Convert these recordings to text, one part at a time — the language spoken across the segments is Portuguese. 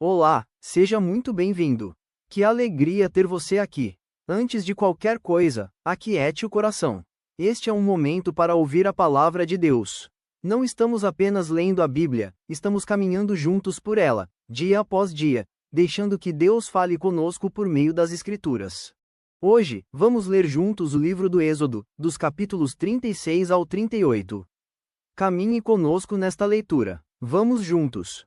Olá, seja muito bem-vindo. Que alegria ter você aqui. Antes de qualquer coisa, aquiete o coração. Este é um momento para ouvir a palavra de Deus. Não estamos apenas lendo a Bíblia, estamos caminhando juntos por ela, dia após dia, deixando que Deus fale conosco por meio das Escrituras. Hoje, vamos ler juntos o livro do Êxodo, dos capítulos 36 ao 38. Caminhe conosco nesta leitura. Vamos juntos.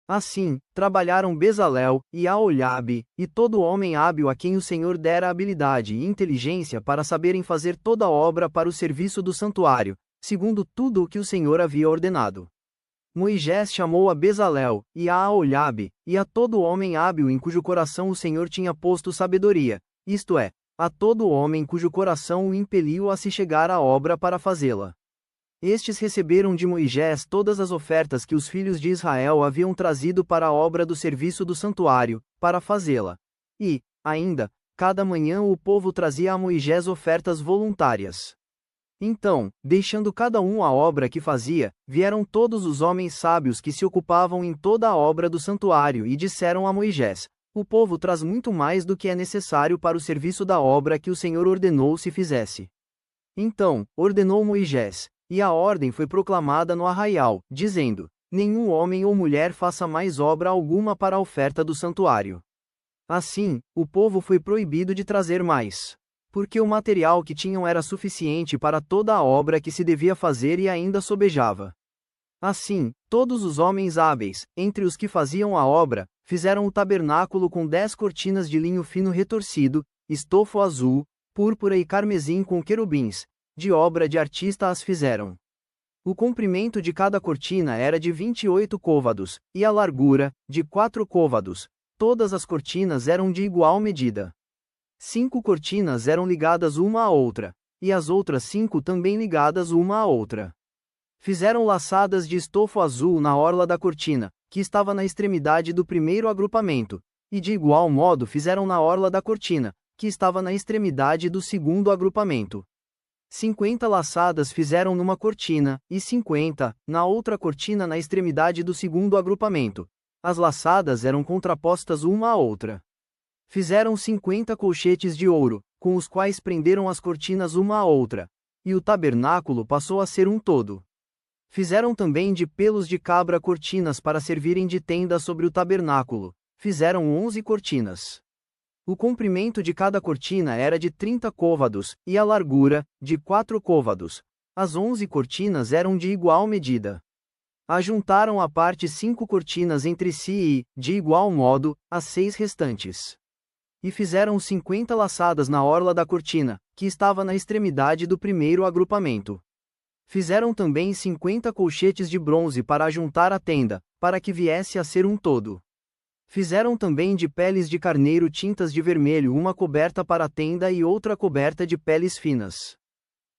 Assim, trabalharam Bezalel, e Aholiabe, e todo homem hábil a quem o Senhor dera habilidade e inteligência para saberem fazer toda a obra para o serviço do santuário, segundo tudo o que o Senhor havia ordenado. Moisés chamou a Bezalel, e a Aholiabe, e a todo homem hábil em cujo coração o Senhor tinha posto sabedoria, isto é, a todo homem cujo coração o impeliu a se chegar à obra para fazê-la. Estes receberam de Moisés todas as ofertas que os filhos de Israel haviam trazido para a obra do serviço do santuário, para fazê-la. E, ainda, cada manhã o povo trazia a Moisés ofertas voluntárias. Então, deixando cada um a obra que fazia, vieram todos os homens sábios que se ocupavam em toda a obra do santuário e disseram a Moisés: o povo traz muito mais do que é necessário para o serviço da obra que o Senhor ordenou se fizesse. Então, ordenou Moisés, e a ordem foi proclamada no arraial, dizendo: nenhum homem ou mulher faça mais obra alguma para a oferta do santuário. Assim, o povo foi proibido de trazer mais. Porque o material que tinham era suficiente para toda a obra que se devia fazer e ainda sobejava. Assim, todos os homens hábeis, entre os que faziam a obra, fizeram o tabernáculo com 10 cortinas de linho fino retorcido, estofo azul, púrpura e carmesim com querubins. De obra de artista as fizeram. O comprimento de cada cortina era de 28 côvados, e a largura, de 4 côvados. Todas as cortinas eram de igual medida. 5 cortinas eram ligadas uma à outra, e as outras 5 também ligadas uma à outra. Fizeram laçadas de estofo azul na orla da cortina, que estava na extremidade do primeiro agrupamento, e de igual modo fizeram na orla da cortina, que estava na extremidade do segundo agrupamento. 50 laçadas fizeram numa cortina, e 50, na outra cortina na extremidade do segundo agrupamento. As laçadas eram contrapostas uma à outra. Fizeram 50 colchetes de ouro, com os quais prenderam as cortinas uma à outra, e o tabernáculo passou a ser um todo. Fizeram também de pelos de cabra cortinas para servirem de tenda sobre o tabernáculo. Fizeram 11 cortinas. O comprimento de cada cortina era de 30 côvados, e a largura, de 4 côvados. As 11 cortinas eram de igual medida. Ajuntaram à parte 5 cortinas entre si e, de igual modo, as 6 restantes. E fizeram 50 laçadas na orla da cortina, que estava na extremidade do primeiro agrupamento. Fizeram também 50 colchetes de bronze para ajuntar a tenda, para que viesse a ser um todo. Fizeram também de peles de carneiro tintas de vermelho uma coberta para a tenda e outra coberta de peles finas.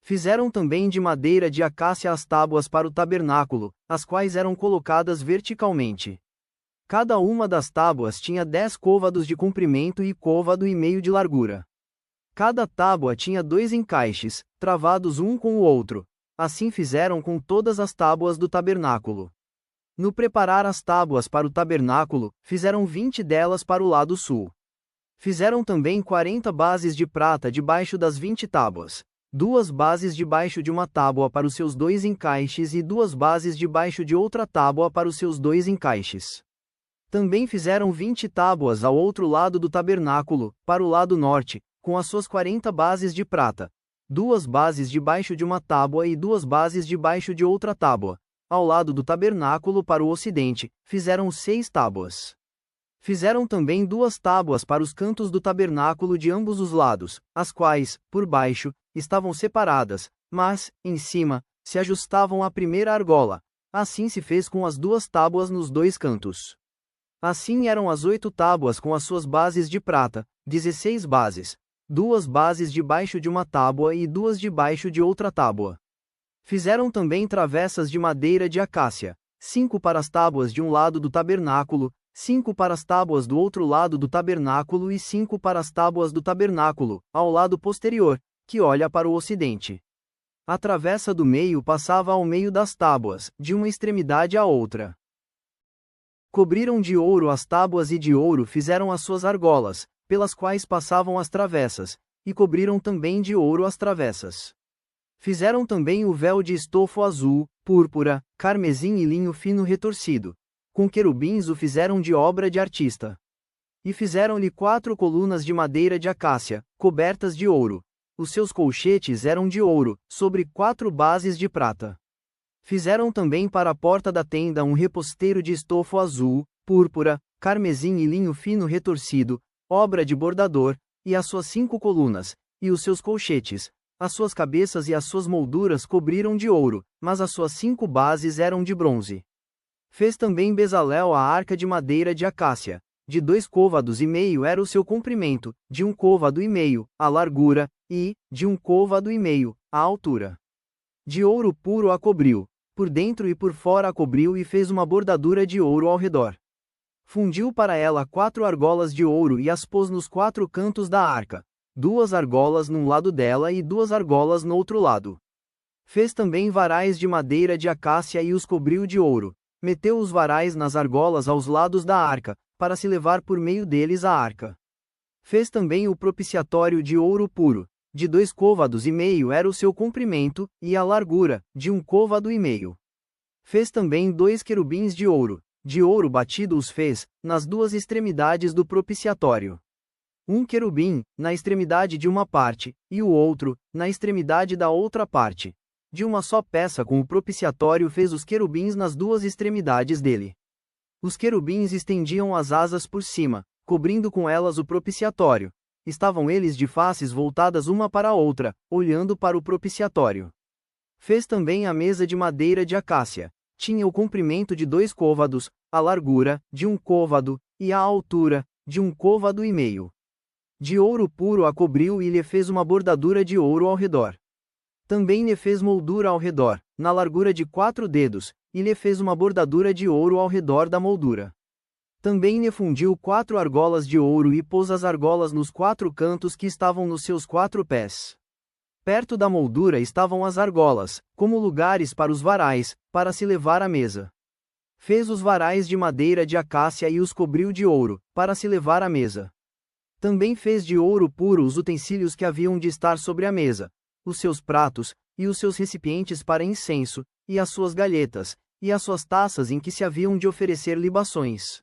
Fizeram também de madeira de acácia as tábuas para o tabernáculo, as quais eram colocadas verticalmente. Cada uma das tábuas tinha 10 côvados de comprimento e côvado e meio de largura. Cada tábua tinha 2 encaixes, travados um com o outro. Assim fizeram com todas as tábuas do tabernáculo. No preparar as tábuas para o tabernáculo, fizeram 20 delas para o lado sul. Fizeram também 40 bases de prata debaixo das 20 tábuas, 2 bases debaixo de uma tábua para os seus 2 encaixes e 2 bases debaixo de outra tábua para os seus 2 encaixes. Também fizeram 20 tábuas ao outro lado do tabernáculo, para o lado norte, com as suas 40 bases de prata, 2 bases debaixo de uma tábua e 2 bases debaixo de outra tábua. Ao lado do tabernáculo para o ocidente, fizeram 6 tábuas. Fizeram também 2 tábuas para os cantos do tabernáculo de ambos os lados, as quais, por baixo, estavam separadas, mas, em cima, se ajustavam à primeira argola. Assim se fez com as 2 tábuas nos 2 cantos. Assim eram as 8 tábuas com as suas bases de prata, 16 bases, 2 bases debaixo de uma tábua e 2 debaixo de outra tábua. Fizeram também travessas de madeira de acácia, 5 para as tábuas de um lado do tabernáculo, 5 para as tábuas do outro lado do tabernáculo e 5 para as tábuas do tabernáculo, ao lado posterior, que olha para o ocidente. A travessa do meio passava ao meio das tábuas, de uma extremidade à outra. Cobriram de ouro as tábuas e de ouro fizeram as suas argolas, pelas quais passavam as travessas, e cobriram também de ouro as travessas. Fizeram também o véu de estofo azul, púrpura, carmesim e linho fino retorcido. Com querubins o fizeram de obra de artista. E fizeram-lhe 4 colunas de madeira de acácia, cobertas de ouro. Os seus colchetes eram de ouro, sobre 4 bases de prata. Fizeram também para a porta da tenda um reposteiro de estofo azul, púrpura, carmesim e linho fino retorcido, obra de bordador, e as suas 5 colunas, e os seus colchetes, as suas cabeças e as suas molduras cobriram de ouro, mas as suas 5 bases eram de bronze. Fez também Bezalel a arca de madeira de acácia. De 2 côvados e meio era o seu comprimento, de 1 côvado e meio, a largura, e, de 1 côvado e meio, a altura. De ouro puro a cobriu, por dentro e por fora a cobriu e fez uma bordadura de ouro ao redor. Fundiu para ela 4 argolas de ouro e as pôs nos 4 cantos da arca, 2 argolas num lado dela e 2 argolas no outro lado. Fez também varais de madeira de acácia e os cobriu de ouro. Meteu os varais nas argolas aos lados da arca, para se levar por meio deles a arca. Fez também o propiciatório de ouro puro. De 2 côvados e meio era o seu comprimento, e a largura, de 1 côvado e meio. Fez também 2 querubins de ouro batido os fez, nas 2 extremidades do propiciatório. Um querubim, na extremidade de uma parte, e o outro, na extremidade da outra parte. De uma só peça com o propiciatório fez os querubins nas 2 extremidades dele. Os querubins estendiam as asas por cima, cobrindo com elas o propiciatório. Estavam eles de faces voltadas uma para a outra, olhando para o propiciatório. Fez também a mesa de madeira de acácia. Tinha o comprimento de 2 côvados, a largura, de 1 côvado, e a altura, de 1 côvado e meio. De ouro puro a cobriu e lhe fez uma bordadura de ouro ao redor. Também lhe fez moldura ao redor, na largura de 4 dedos, e lhe fez uma bordadura de ouro ao redor da moldura. Também lhe fundiu 4 argolas de ouro e pôs as argolas nos 4 cantos que estavam nos seus 4 pés. Perto da moldura estavam as argolas, como lugares para os varais, para se levar à mesa. Fez os varais de madeira de acácia e os cobriu de ouro, para se levar à mesa. Também fez de ouro puro os utensílios que haviam de estar sobre a mesa, os seus pratos, e os seus recipientes para incenso, e as suas galhetas, e as suas taças em que se haviam de oferecer libações.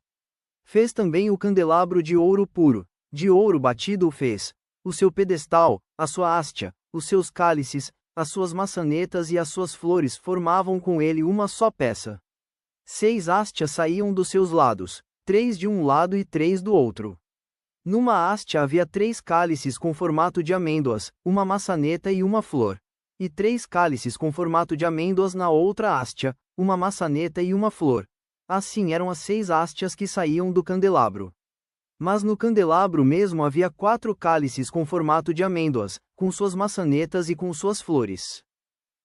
Fez também o candelabro de ouro puro, de ouro batido o fez, o seu pedestal, a sua haste, os seus cálices, as suas maçanetas e as suas flores formavam com ele uma só peça. 6 hastes saíam dos seus lados, 3 de um lado e 3 do outro. Numa haste havia 3 cálices com formato de amêndoas, uma maçaneta e uma flor. E 3 cálices com formato de amêndoas na outra haste, uma maçaneta e uma flor. Assim eram as 6 hastes que saíam do candelabro. Mas no candelabro mesmo havia 4 cálices com formato de amêndoas, com suas maçanetas e com suas flores.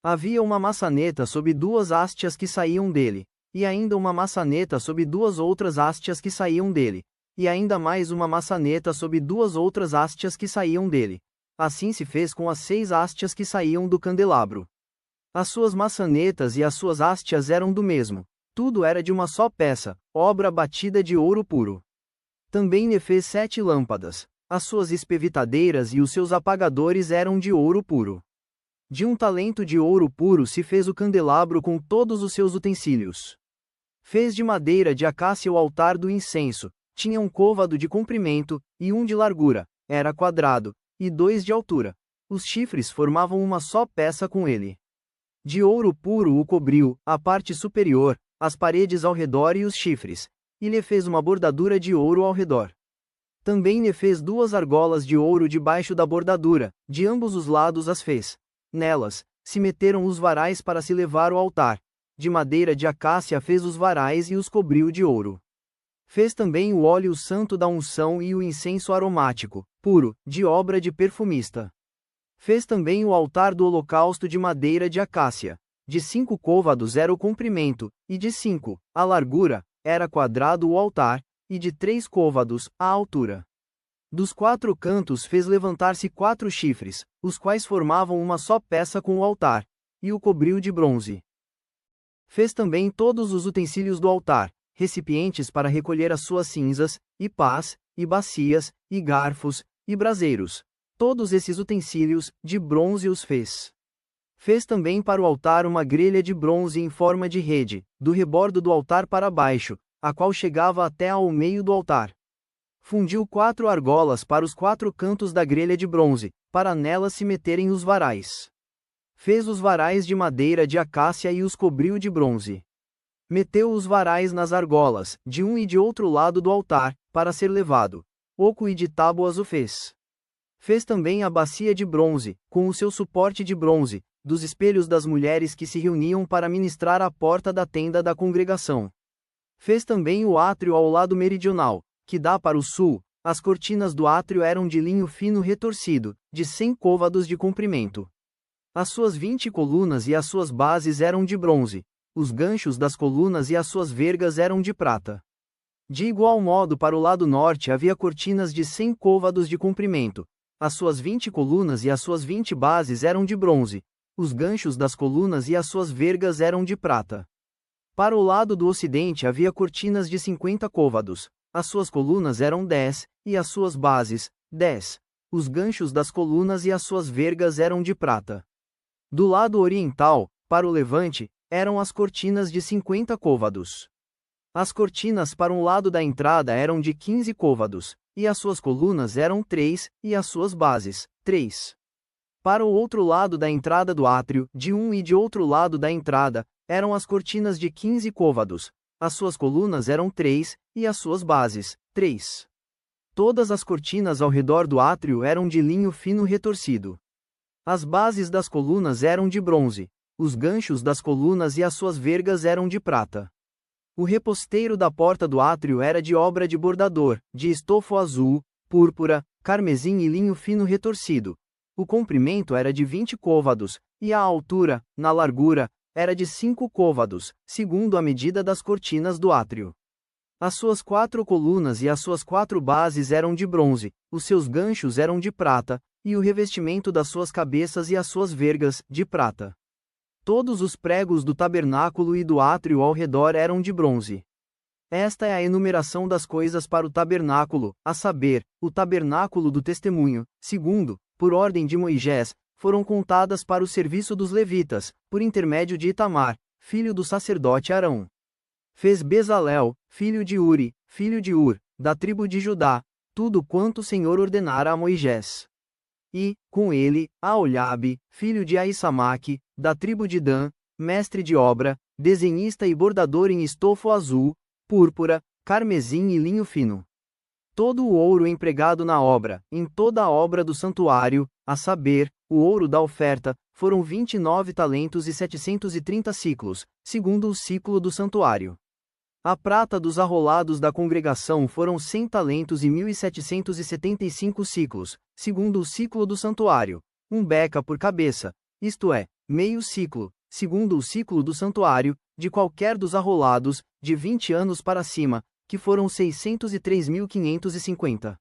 Havia uma maçaneta sob 2 hastes que saíam dele, e ainda uma maçaneta sob 2 outras hastes que saíam dele, e ainda mais uma maçaneta sob 2 outras hastes que saíam dele. Assim se fez com as 6 hastes que saíam do candelabro. As suas maçanetas e as suas hastes eram do mesmo. Tudo era de uma só peça, obra batida de ouro puro. Também lhe fez 7 lâmpadas. As suas espevitadeiras e os seus apagadores eram de ouro puro. De 1 talento de ouro puro se fez o candelabro com todos os seus utensílios. Fez de madeira de acácia o altar do incenso. Tinha 1 côvado de comprimento, e 1 de largura, era quadrado, e 2 de altura. Os chifres formavam uma só peça com ele. De ouro puro o cobriu, a parte superior, as paredes ao redor e os chifres, e lhe fez uma bordadura de ouro ao redor. Também lhe fez 2 argolas de ouro debaixo da bordadura, de ambos os lados as fez. Nelas, se meteram os varais para se levar ao altar. De madeira de acácia fez os varais e os cobriu de ouro. Fez também o óleo santo da unção e o incenso aromático, puro, de obra de perfumista. Fez também o altar do holocausto de madeira de acácia. De 5 côvados era o comprimento, e de 5, a largura, era quadrado o altar, e de 3 côvados, a altura. Dos 4 cantos fez levantar-se 4 chifres, os quais formavam uma só peça com o altar, e o cobriu de bronze. Fez também todos os utensílios do altar, recipientes para recolher as suas cinzas, e pás, e bacias, e garfos, e braseiros. Todos esses utensílios, de bronze os fez. Fez também para o altar uma grelha de bronze em forma de rede, do rebordo do altar para baixo, a qual chegava até ao meio do altar. Fundiu 4 argolas para os 4 cantos da grelha de bronze, para nelas se meterem os varais. Fez os varais de madeira de acácia e os cobriu de bronze. Meteu os varais nas argolas, de um e de outro lado do altar, para ser levado. Oco e de tábuas o fez. Fez também a bacia de bronze, com o seu suporte de bronze, dos espelhos das mulheres que se reuniam para ministrar à porta da tenda da congregação. Fez também o átrio ao lado meridional, que dá para o sul. As cortinas do átrio eram de linho fino retorcido, de 100 côvados de comprimento. As suas 20 colunas e as suas bases eram de bronze. Os ganchos das colunas e as suas vergas eram de prata. De igual modo, para o lado norte havia cortinas de 100 côvados de comprimento. As suas 20 colunas e as suas 20 bases eram de bronze. Os ganchos das colunas e as suas vergas eram de prata. Para o lado do ocidente havia cortinas de 50 côvados. As suas colunas eram 10, e as suas bases, 10. Os ganchos das colunas e as suas vergas eram de prata. Do lado oriental, para o levante, eram as cortinas de 50 côvados. As cortinas para um lado da entrada eram de 15 côvados, e as suas colunas eram 3, e as suas bases, 3. Para o outro lado da entrada do átrio, de um e de outro lado da entrada, eram as cortinas de 15 côvados. As suas colunas eram 3, e as suas bases, 3. Todas as cortinas ao redor do átrio eram de linho fino retorcido. As bases das colunas eram de bronze. Os ganchos das colunas e as suas vergas eram de prata. O reposteiro da porta do átrio era de obra de bordador, de estofo azul, púrpura, carmesim e linho fino retorcido. O comprimento era de 20 côvados, e a altura, na largura, era de 5 côvados, segundo a medida das cortinas do átrio. As suas 4 colunas e as suas 4 bases eram de bronze, os seus ganchos eram de prata, e o revestimento das suas cabeças e as suas vergas, de prata. Todos os pregos do tabernáculo e do átrio ao redor eram de bronze. Esta é a enumeração das coisas para o tabernáculo, a saber, o tabernáculo do testemunho, segundo, por ordem de Moisés, foram contadas para o serviço dos levitas, por intermédio de Itamar, filho do sacerdote Arão. Fez Bezalel, filho de Uri, filho de Ur, da tribo de Judá, tudo quanto o Senhor ordenara a Moisés. E, com ele, Aholiabe, filho de Aissamaque, da tribo de Dan, mestre de obra, desenhista e bordador em estofo azul, púrpura, carmesim e linho fino. Todo o ouro empregado na obra, em toda a obra do santuário, a saber, o ouro da oferta, foram 29 talentos e 730 siclos, segundo o ciclo do santuário. A prata dos arrolados da congregação foram 100 talentos e 1.775 ciclos, segundo o ciclo do santuário, um beca por cabeça, isto é, meio ciclo, segundo o ciclo do santuário, de qualquer dos arrolados, de 20 anos para cima, que foram 603.550.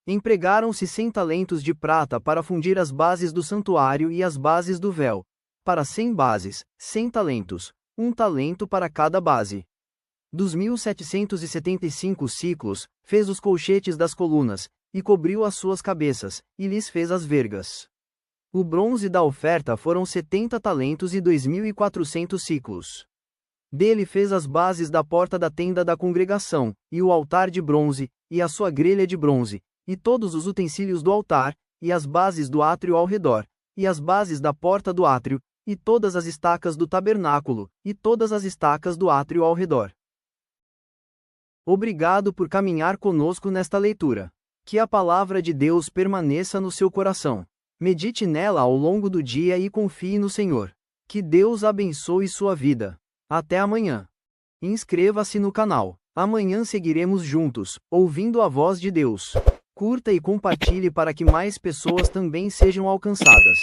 Empregaram-se 100 talentos de prata para fundir as bases do santuário e as bases do véu. Para 100 bases, 100 talentos, um talento para cada base. Dos 1.775 ciclos, fez os colchetes das colunas, e cobriu as suas cabeças, e lhes fez as vergas. O bronze da oferta foram 70 talentos e 2.400 ciclos. Dele fez as bases da porta da tenda da congregação, e o altar de bronze, e a sua grelha de bronze, e todos os utensílios do altar, e as bases do átrio ao redor, e as bases da porta do átrio, e todas as estacas do tabernáculo, e todas as estacas do átrio ao redor. Obrigado por caminhar conosco nesta leitura. Que a palavra de Deus permaneça no seu coração. Medite nela ao longo do dia e confie no Senhor. Que Deus abençoe sua vida. Até amanhã. Inscreva-se no canal. Amanhã seguiremos juntos, ouvindo a voz de Deus. Curta e compartilhe para que mais pessoas também sejam alcançadas.